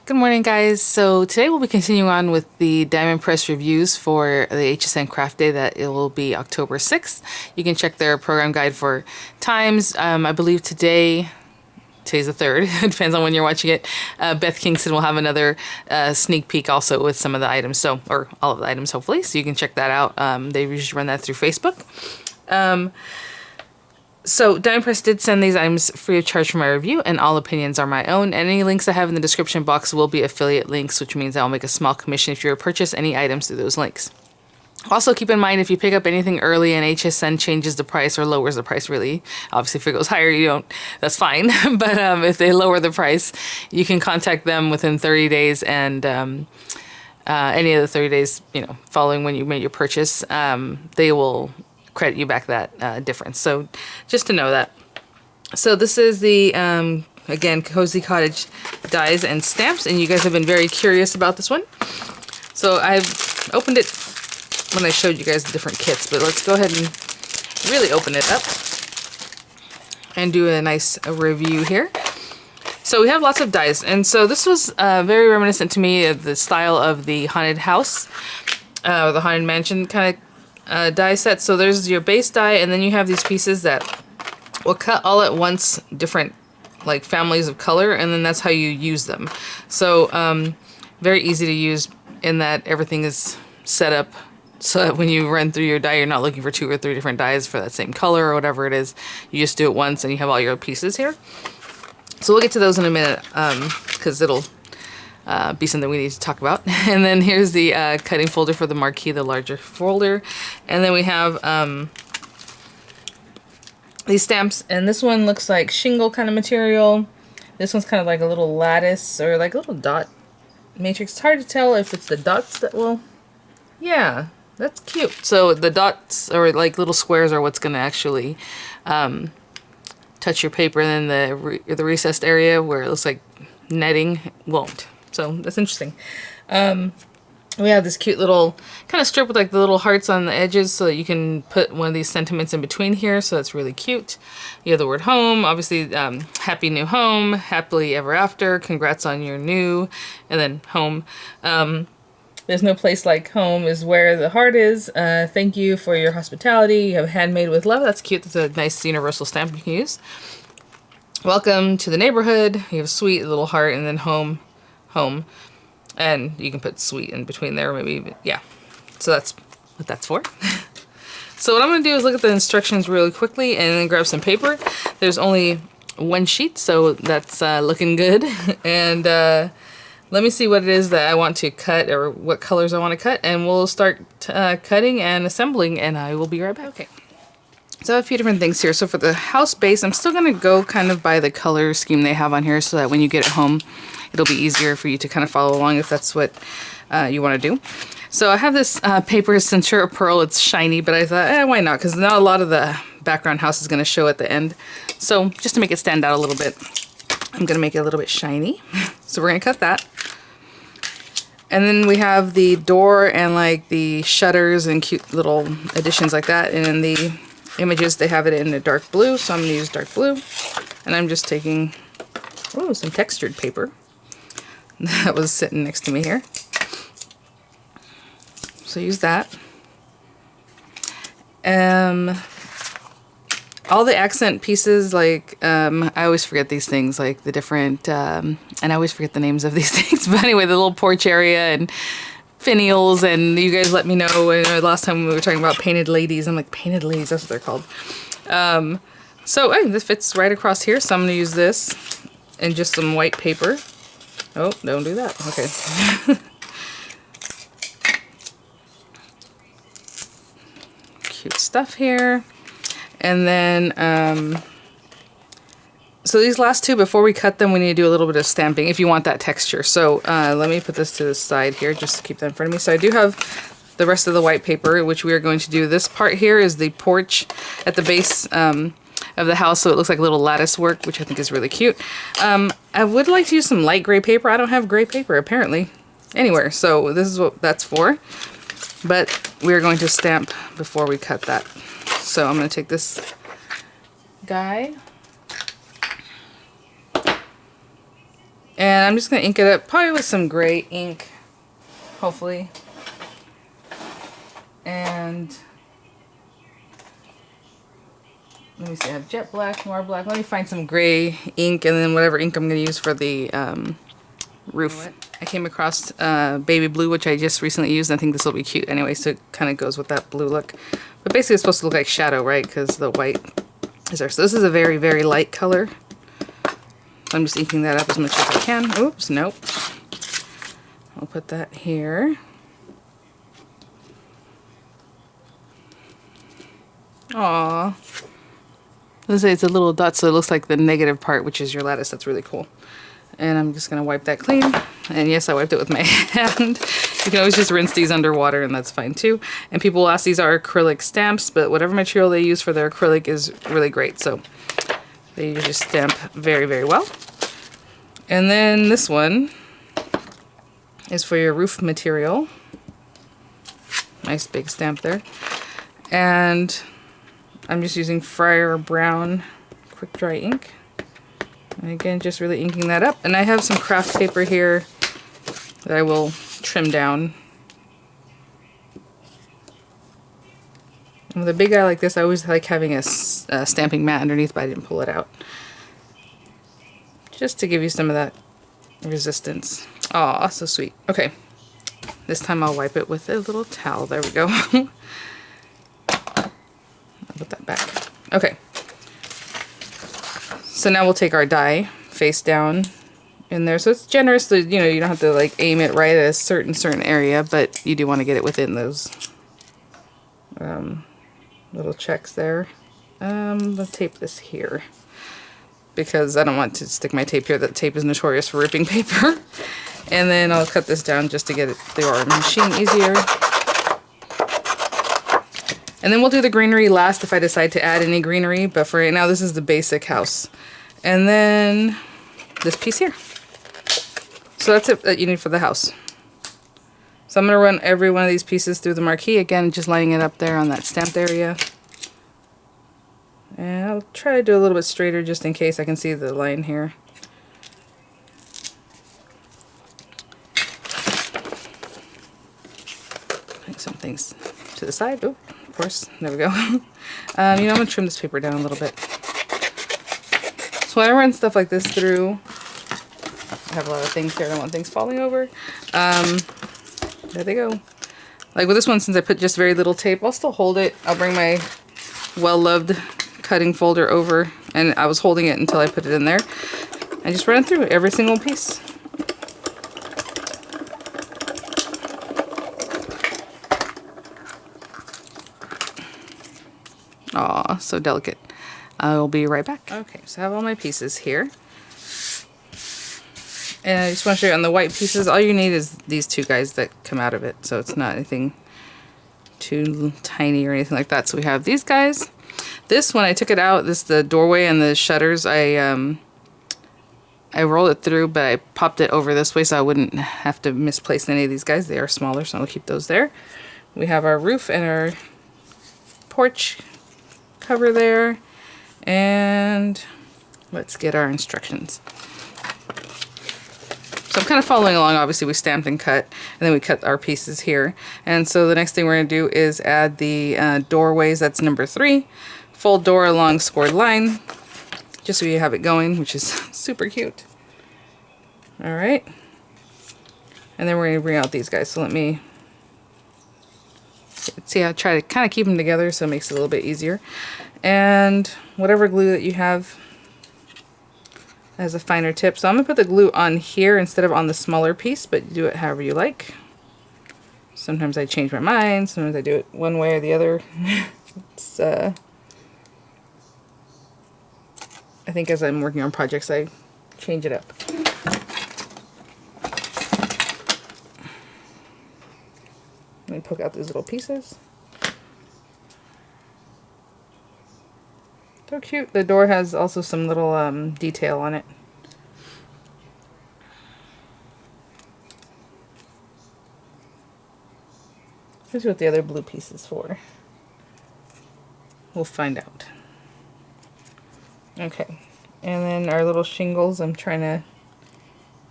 Good morning, guys. So today we'll be continuing on with the Diamond Press reviews for the HSN Craft Day that it will be October 6th. You can check their program guide for times. I believe today's the 3rd. It depends on when you're watching it. Beth Kingston will have another sneak peek also with some of the items, or all of the items hopefully, so you can check that out. They usually run that through Facebook. So Diamond Press did send these items free of charge for my review, and all opinions are my own. And any links I have in the description box will be affiliate links, which means I'll make a small commission if you purchase any items through those links. Also, keep in mind, if you pick up anything early and HSN changes the price or lowers the price, really, obviously if it goes higher, you don't, that's fine. But if they lower the price, you can contact them within 30 days, and any of the 30 days, following when you made your purchase, they will credit you back that difference. So just to know that. So this is the again, Cozy Cottage dies and stamps, and you guys have been very curious about this one. So I've opened it when I showed you guys the different kits, but let's go ahead and really open it up and do a nice review here. So we have lots of dies, and so this was very reminiscent to me of the style of the haunted house, the haunted mansion kind of die set. So there's your base die, and then you have these pieces that will cut all at once, different like families of color, and then that's how you use them. So very easy to use in that everything is set up so that when you run through your die, you're not looking for 2 or 3 different dies for that same color or whatever it is. You just do it once and you have all your pieces here. So we'll get to those in a minute, because it'll be something we need to talk about. And then here's the cutting folder for the marquee, the larger folder. And then we have these stamps, and this one looks like shingle kind of material. This one's kind of like a little lattice or like a little dot matrix. It's hard to tell if it's the dots that will, yeah, that's cute. So the dots or like little squares are what's going to actually touch your paper, and then the recessed area where it looks like netting won't. So that's interesting. We have this cute little kind of strip with like the little hearts on the edges, so that you can put one of these sentiments in between here. So that's really cute. You have the word home, obviously, happy new home, happily ever after, congrats on your new, and then home. There's no place like home is where the heart is. Thank you for your hospitality. You have handmade with love. That's cute. That's a nice universal stamp you can use. Welcome to the neighborhood. You have sweet, a little heart, and then home. And you can put sweet in between there, maybe, yeah. So that's what that's for. So what I'm going to do is look at the instructions really quickly and then grab some paper. There's only one sheet, so that's looking good. And let me see what it is that I want to cut, or what colors I want to cut, and we'll start cutting and assembling, and I will be right back. Okay. So I have a few different things here. So for the house base, I'm still going to go kind of by the color scheme they have on here, so that when you get it home, it'll be easier for you to kind of follow along if that's what you want to do. So I have this paper, Centura Pearl. It's shiny, but I thought, why not? Because not a lot of the background house is going to show at the end. So just to make it stand out a little bit, I'm going to make it a little bit shiny. So we're going to cut that. And then we have the door and like the shutters and cute little additions like that. And in the images, they have it in a dark blue, so I'm going to use dark blue. And I'm just taking some textured paper that was sitting next to me here. So use that. All the accent pieces, like, I always forget these things, like the different, and I always forget the names of these things, but anyway, the little porch area and finials, and you guys let me know, last time we were talking about painted ladies, I'm like, painted ladies, that's what they're called. So, hey, this fits right across here, so I'm going to use this and just some white paper. Oh, don't do that. Okay. Cute stuff here. And then, so these last two, before we cut them, we need to do a little bit of stamping if you want that texture. So let me put this to the side here just to keep that in front of me. So I do have the rest of the white paper, which we are going to do. This part here is the porch at the base of the house, so it looks like a little lattice work, which I think is really cute. I would like to use some light gray paper. I don't have gray paper, apparently, anywhere. So this is what that's for. But we're going to stamp before we cut that. So I'm going to take this guy And I'm just going to ink it up, probably with some gray ink, hopefully. And let me see, I have jet black, noir black. Let me find some gray ink and then whatever ink I'm going to use for the roof. I came across baby blue, which I just recently used. I think this will be cute anyway, so it kind of goes with that blue look. But basically it's supposed to look like shadow, right? Because the white is there. So this is a very, very light color. I'm just inking that up as much as I can. Oops, nope. I'll put that here. Aww. Let's say it's a little dot, so it looks like the negative part, which is your lattice. That's really cool. And I'm just going to wipe that clean. And yes, I wiped it with my hand. You can always just rinse these underwater, and that's fine too. And people will ask, these are acrylic stamps, but whatever material they use for their acrylic is really great. So they usually stamp very, very well. And then this one is for your roof material. Nice big stamp there. And I'm just using Friar Brown quick dry ink. And again, just really inking that up. And I have some craft paper here that I will trim down. And with a big eye like this, I always like having a stamping mat underneath, but I didn't pull it out. Just to give you some of that resistance. Aw, so sweet. Okay, this time I'll wipe it with a little towel. There we go. I'll put that back. Okay. So now we'll take our die face down in there. So it's generous, so you know, you don't have to like aim it right at a certain area, but you do want to get it within those little checks there. Let's tape this here because I don't want to stick my tape here. That tape is notorious for ripping paper. And then I'll cut this down just to get it through our machine easier. And then we'll do the greenery last if I decide to add any greenery, but for right now this is the basic house. And then this piece here. So that's it that you need for the house. So I'm going to run every one of these pieces through the marquee, again just lining it up there on that stamped area. And I'll try to do a little bit straighter just in case I can see the line here. Putting some things to the side. Oh, of course, there we go. You know, I'm going to trim this paper down a little bit. So when I run stuff like this through, I have a lot of things here. I don't want things falling over. There they go. Like with this one, since I put just very little tape, I'll still hold it. I'll bring my well-loved cutting folder over, and I was holding it until I put it in there. I just run it through every single piece. Aw, so delicate. I will be right back. Okay, so I have all my pieces here. And I just want to show you on the white pieces, all you need is these two guys that come out of it. So it's not anything too tiny or anything like that. So we have these guys. This, when I took it out, this the doorway and the shutters, I rolled it through, but I popped it over this way so I wouldn't have to misplace any of these guys. They are smaller, so I'll keep those there. We have our roof and our porch cover there. And let's get our instructions. So I'm kind of following along. Obviously we stamped and cut, and then we cut our pieces here. And so the next thing we're going to do is add the doorways. That's number 3. Full door along scored line, just so you have it going, which is super cute. All right. And then we're going to bring out these guys. So let me see, I try to kind of keep them together so it makes it a little bit easier. And whatever glue that you have has a finer tip. So I'm going to put the glue on here instead of on the smaller piece, but do it however you like. Sometimes I change my mind. Sometimes I do it one way or the other. It's, I think as I'm working on projects, I change it up. Let me poke out these little pieces. So cute. The door has also some little detail on it. Here's what the other blue piece is for. We'll find out. Okay. And then our little shingles, I'm trying to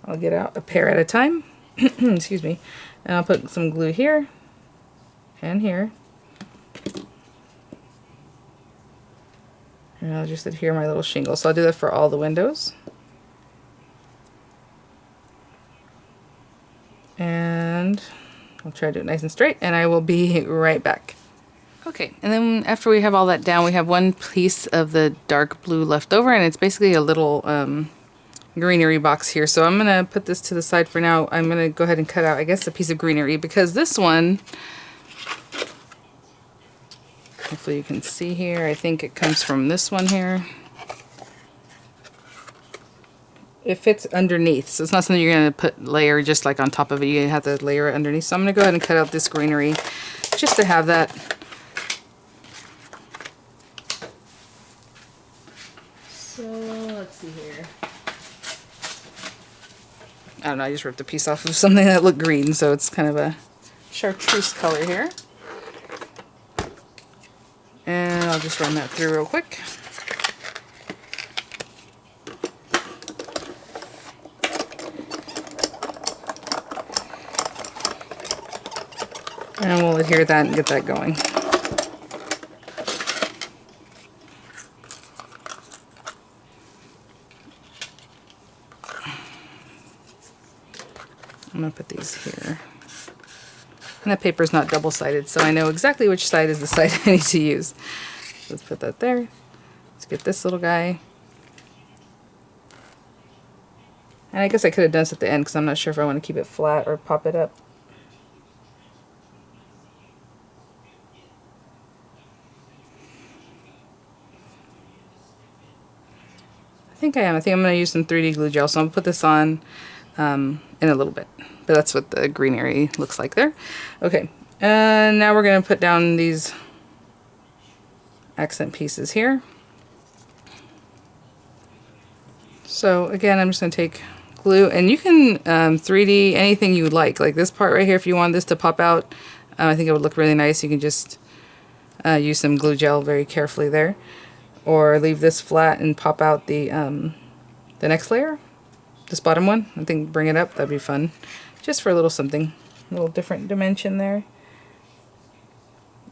I'll get out a pair at a time. Excuse me. And I'll put some glue here and here. And I'll just adhere my little shingle. So I'll do that for all the windows. And I'll try to do it nice and straight, and I will be right back. Okay, and then after we have all that down, we have one piece of the dark blue left over, and it's basically a little greenery box here. So I'm gonna put this to the side for now. I'm gonna go ahead and cut out, I guess, a piece of greenery, because this one, hopefully you can see here, I think it comes from this one here. It fits underneath, so it's not something you're gonna put layer just like on top of it. You have to layer it underneath. So I'm gonna go ahead and cut out this greenery just to have that. So let's see here. I don't know, I just ripped a piece off of something that looked green, so it's kind of a chartreuse color here. And I'll just run that through real quick. And we'll adhere that and get that going. I'm going to put these here. And that paper is not double-sided, so I know exactly which side is the side I need to use. Let's put that there. Let's get this little guy. And I guess I could have done this at the end because I'm not sure if I want to keep it flat or pop it up. I think I'm going to use some 3D glue gel, so I'm going to put this on in a little bit. But that's what the greenery looks like there. Okay, and now we're going to put down these accent pieces here. So again, I'm just going to take glue, and you can 3D anything you like this part right here. If you want this to pop out, I think it would look really nice. You can just use some glue gel very carefully there, or leave this flat and pop out the next layer, this bottom one. I think bring it up, that'd be fun, just for a little something, a little different dimension there.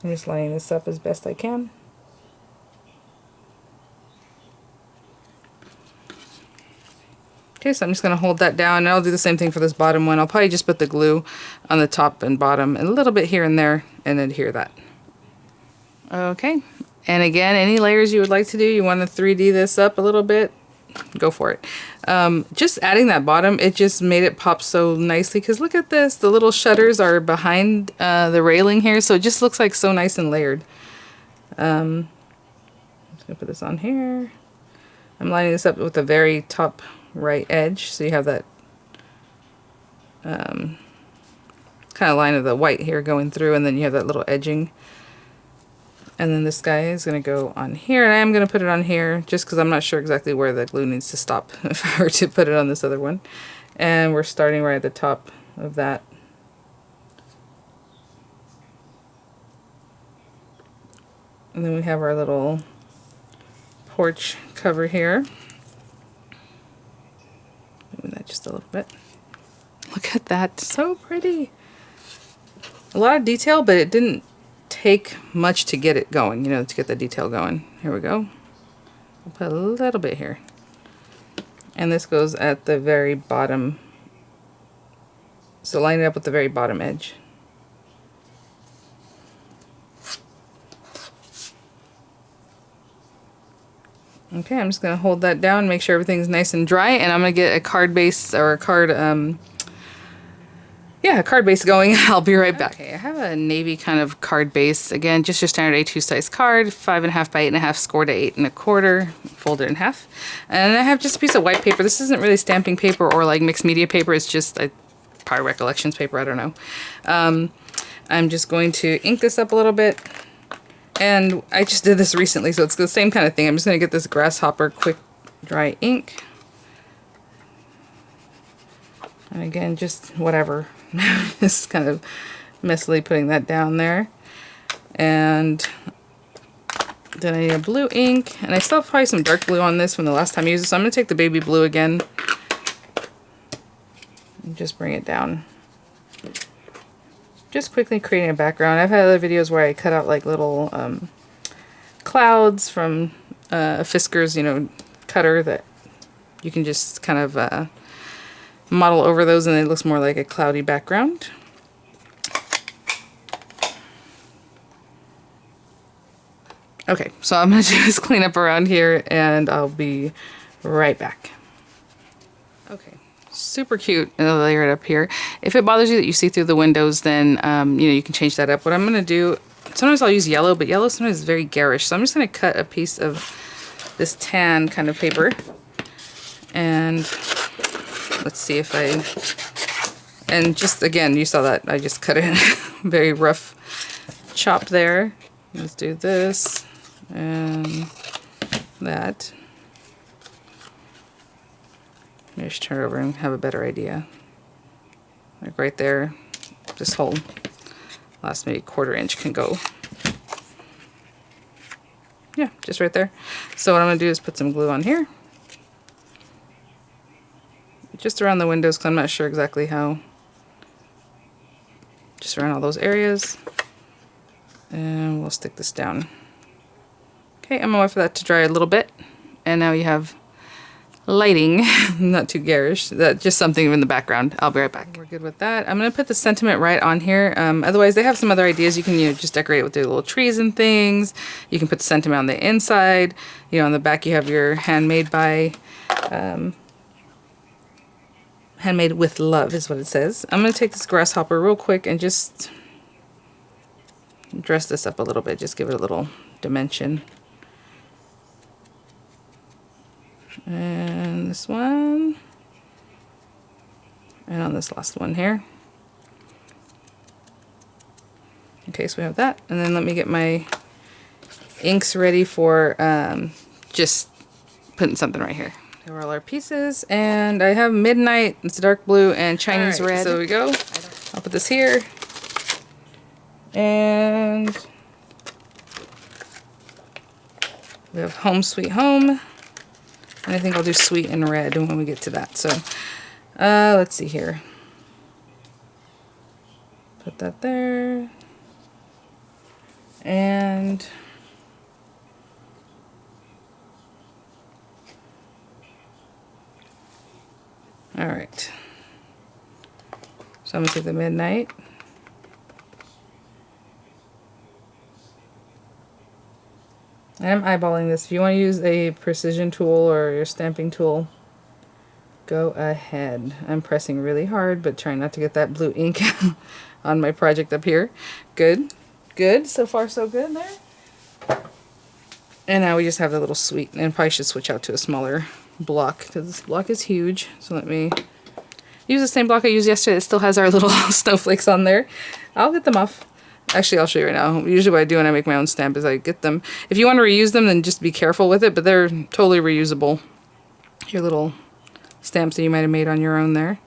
I'm just lining this up as best I can. Okay, so I'm just going to hold that down, and I'll do the same thing for this bottom one. I'll probably just put the glue on the top and bottom, and a little bit here and there, and adhere that. Okay, and again, any layers you would like to do, you want to 3D this up a little bit, go for it. Just adding that bottom, it just made it pop so nicely, because look at this, the little shutters are behind the railing here, so it just looks like so nice and layered. I'm just going to put this on here. I'm lining this up with the very top right edge, so you have that kind of line of the white here going through, and then you have that little edging. And then this guy is going to go on here, and I am going to put it on here just because I'm not sure exactly where the glue needs to stop if I were to put it on this other one. And we're starting right at the top of that. And then we have our little porch cover here. Move that just a little bit. Look at that, so pretty. A lot of detail, but it didn't take much to get it going, you know, to get the detail going. Here we go. I'll put a little bit here. And this goes at the very bottom. So line it up with the very bottom edge. Okay, I'm just going to hold that down, make sure everything's nice and dry, and I'm going to get a card base, or a card, a card base going. I'll be right back. Okay, I have a navy kind of card base. Again, just your standard A2 size card, 5.5 by 8.5, scored to 8.25, folded in half. And I have just a piece of white paper. This isn't really stamping paper or like mixed media paper. It's just probably recollections paper. I don't know. I'm just going to ink this up a little bit. And I just did this recently, so it's the same kind of thing. I'm just going to get this Grasshopper quick dry ink. And again, just whatever. Just kind of messily putting that down there. And then I need a blue ink. And I still have probably some dark blue on this from the last time I used it, so I'm going to take the baby blue again. and just bring it down. Just quickly creating a background. I've had other videos where I cut out like little clouds from a Fisker's, you know, cutter that you can just kind of model over those and it looks more like a cloudy background. Okay, so I'm going to just clean up around here and I'll be right back. Okay, super cute. And I'll layer it up here. If it bothers you that you see through the windows, then you know, you can change that up. What I'm going to do, sometimes I'll use yellow, but yellow sometimes is very garish. So I'm just going to cut a piece of this tan kind of paper. And let's see if and just again, you saw that I just cut it very rough chop there. Let's do this and that. Maybe I should turn it over and have a better idea. Like right there, this whole last maybe 1/4 inch can go. Yeah, just right there. So what I'm gonna do is put some glue on here. Just around the windows, because I'm not sure exactly how. Just around all those areas. And we'll stick this down. Okay, I'm gonna wait for that to dry a little bit. And now you have lighting, not too garish, that just something in the background. I'll be right back. We're good with that. I'm gonna put the sentiment right on here. Otherwise, they have some other ideas. You can, you know, just decorate it with the little trees and things. You can put the sentiment on the inside. You know, on the back you have your handmade by, handmade with love is what it says. I'm gonna take this grasshopper real quick and just dress this up a little bit. Just give it a little dimension. And this one, and on this last one here. Okay, so we have that, and then let me get my inks ready for just putting something right here. There were all our pieces, and I have Midnight, it's dark blue, and Chinese red. So there we go. I'll put this here, and we have Home Sweet Home. And I think I'll do sweet and red when we get to that. So, let's see here. Put that there. And all right. So I'm gonna take the Midnight. I'm eyeballing this. If you want to use a precision tool or your stamping tool, go ahead. I'm pressing really hard, but trying not to get that blue ink on my project up here. Good. Good. So far, so good there. And now we just have the little sweet. And probably should switch out to a smaller block because this block is huge. So let me use the same block I used yesterday. It still has our little snowflakes on there. I'll get them off. Actually, I'll show you right now. Usually what I do when I make my own stamp is I get them. If you want to reuse them, then just be careful with it, but they're totally reusable. Your little stamps that you might have made on your own there.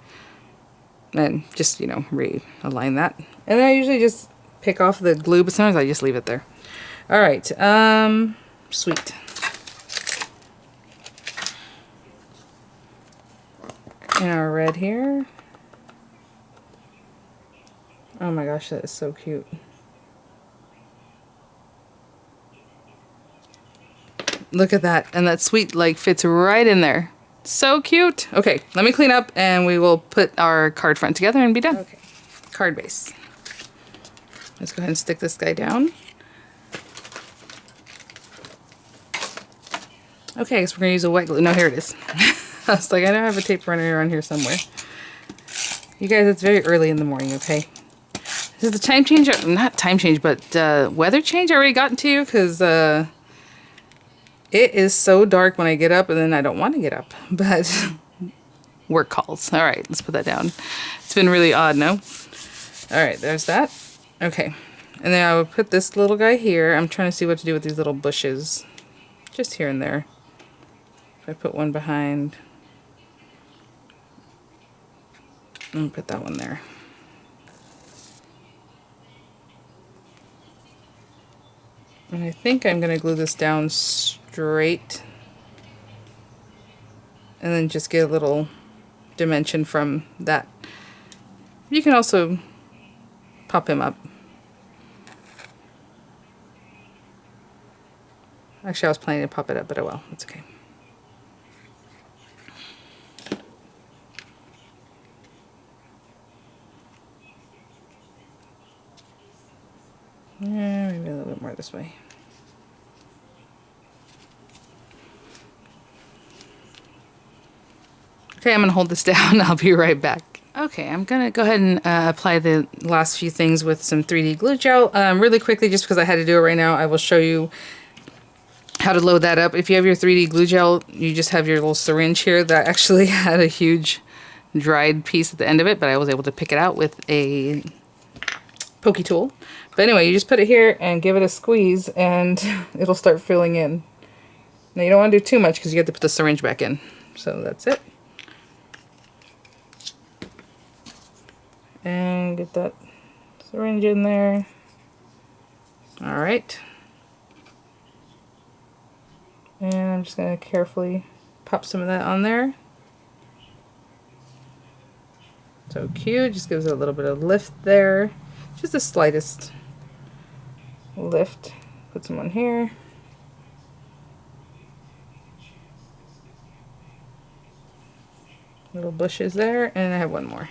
And just, you know, realign that. And then I usually just pick off the glue, but sometimes I just leave it there. All right, sweet. And our red here. Oh my gosh, that is so cute. Look at that. And that sweet like fits right in there. So cute. Okay, let me clean up and we will put our card front together and be done. Okay, card base. Let's go ahead and stick this guy down. Okay, I guess we're gonna use a wet glue. No, here it is. I was like, I know I have a tape runner around here somewhere. You guys, it's very early in the morning, okay? This is the time change, not time change, but weather change already gotten to you? Because it is so dark when I get up and then I don't want to get up. But work calls. All right, let's put that down. It's been really odd, no? All right, there's that. Okay, and then I would put this little guy here. I'm trying to see what to do with these little bushes. Just here and there. If I put one behind, and put that one there. And I think I'm going to glue this down straight. And then just get a little dimension from that. You can also pop him up. Actually, I was planning to pop it up, but oh well, it's okay. Yeah, maybe a little bit more this way. Okay, I'm gonna hold this down. I'll be right back. Okay, I'm gonna go ahead and apply the last few things with some 3D glue gel. Really quickly, just because I had to do it right now, I will show you how to load that up. If you have your 3D glue gel, you just have your little syringe here that actually had a huge dried piece at the end of it, but I was able to pick it out with a pokey tool. But anyway, you just put it here and give it a squeeze and it'll start filling in. Now you don't want to do too much because you have to put the syringe back in. So that's it. And get that syringe in there. All right. And I'm just going to carefully pop some of that on there. So cute, just gives it a little bit of lift there. Just the slightest lift. Put some on here. Little bushes there, and I have one more.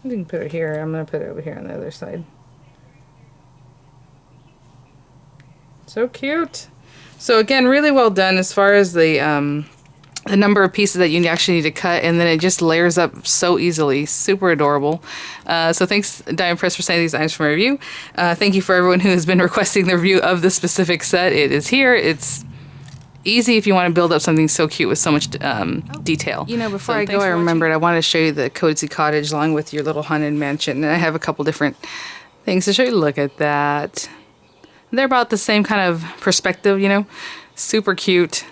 You can put it here. I'm going to put it over here on the other side. So cute. So again, really well done as far as the number of pieces that you actually need to cut, and then it just layers up so easily. Super adorable. So thanks, Diamond Press, for sending these items from my review. Thank you for everyone who has been requesting the review of this specific set. It is here. It's easy if you want to build up something so cute with so much detail. You know, before I go, I remembered I wanted to show you the Cozy Cottage along with your little haunted mansion. And I have a couple different things to show you. Look at that. They're about the same kind of perspective, you know. Super cute.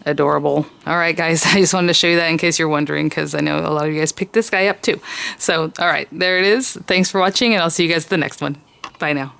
Adorable. All right, guys, I just wanted to show you that in case you're wondering, because I know a lot of you guys picked this guy up too. So, all right, there it is. Thanks for watching, and I'll see you guys at the next one. Bye now.